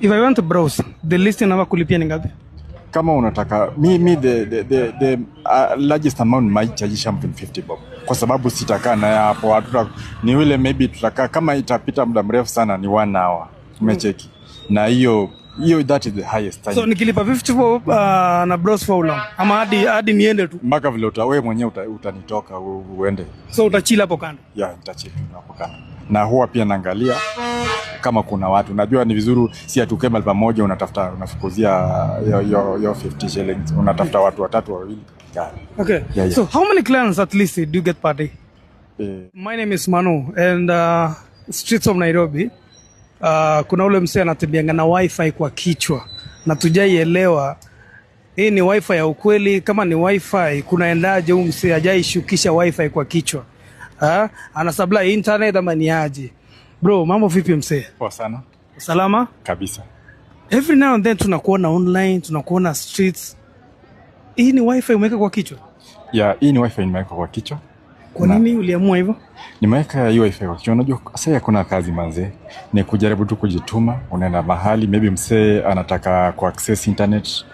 If I want to browse, the list inafaa kulipia ni ngapi? Kama unataka the largest amount might charge something 50 bob. Kwa sababu sitakaa na hapo hatuta ni yule maybe tutakaa kama itapita muda mrefu sana ni 1 hour. Umecheki. Na hiyo that is the highest time. So nikilipa 50 bob na browse for how long? Ama hadi niende tu. Mpaka vile wewe mwenyewe utanitoka uende. So utachila hapo kando. Yeah, nitachila hapo kando. Na huwa pia naangalia kama kuna watu. Najua ni vizuri si atukema pamoja unatafuta unafukuzia your 50 shillings. Unatafuta watu watatu wawili. Yeah. Okay. Yeah. So how many clients at least do you get per day? My name is Manu and streets of Nairobi. Kuna ule msee anatembeanga na wifi kwa kichwa na tujaielewa hii ni wifi ya ukweli. Kama ni wifi kunaendaje huyu msee hajaishukisha wifi kwa kichwa? Ana supply internet ama ni aje? Bro, mambo vipi msee? Poa sana. Salama? Kabisa. Every now and then tunakuona online, tunakuona streets. Hii ni wifi umeweka kwa kichwa? Yeah, hii ni wifi nimeweka kwa kichwa. Kwa nini uliamua hivyo? Nimeweka hiyo wifi kwa kichwa. Unajua sasa hakuna kazi manze. Ni kujaribu tu kujituma, unaenda mahali maybe msee anataka ku access internet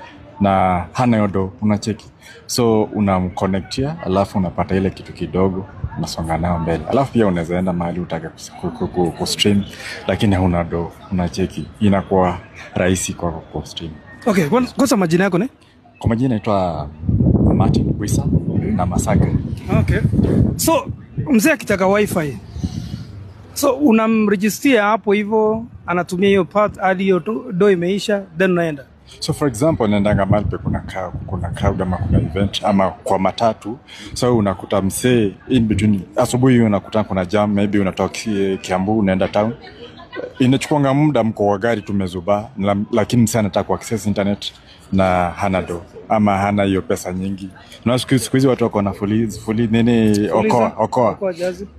na hana yodo unacheki. So unamconnectia alafu unapata ile kitu kidogo unasonga nao mbele. Alafu pia unaweza enda mahali utake ku stream lakini huna do unacheki. Inakuwa rahisi kwa ku stream. Okay, kwanza majina yako ni? Kwa majina naitwa Martin Wisa na Masaka. Okay. So mzee akitaka wifi. So unamregister hapo hivyo anatumia hiyo part hadi hiyo do imeisha then unaenda. So for example naendanga mahali pe kuna crowd ama kuna event ama kwa matatu. So unakuta msee in between asubuhi unakuta kuna jam maybe unatoka Kiambu unaenda town. Inachukua muda mko wa gari tumezuba lakini msee anataka ku access internet na hana do ama hana hiyo pesa nyingi. Na siku hizi watu wako na fully nini okoa.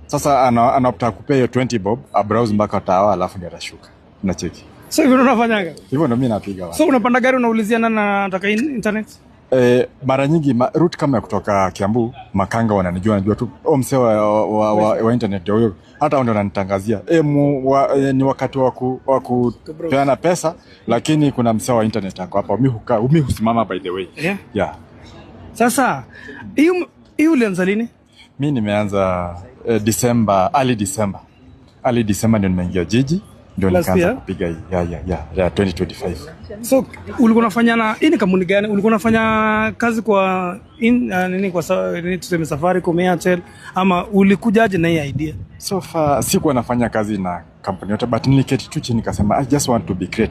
Sasa anapata kupea hiyo 20 bob a browse mpaka tawa alafu ndio atashuka. Unacheki. So hivyo unafanyaga? Hivyo ndio mimi napiga wapi. So unapanda gari unaulizia nani anataka internet? Mara nyingi route kama ya kutoka Kiambu makanga wananijua tu msee wa internet ndio huyo hata ndio ananitangazia ni wakati wa kupeana pesa lakini kuna msee wa internet yako hapa mimi husimama by the way. Yeah. Sasa hiyo ulianza lini? Mimi nimeanza early December ndio nimeingia jiji ndio nikaanza kupiga hii ya 2025. So ulikuwa unafanya na hii kampuni gani? Ulikuwa unafanya kazi kwa nini tuseme Safaricom, Airtel ama ulikujaje na hii idea? So far sikuwa nafanya kazi na kampuni yote but niliketi tu chini nikasema I just want to be creative.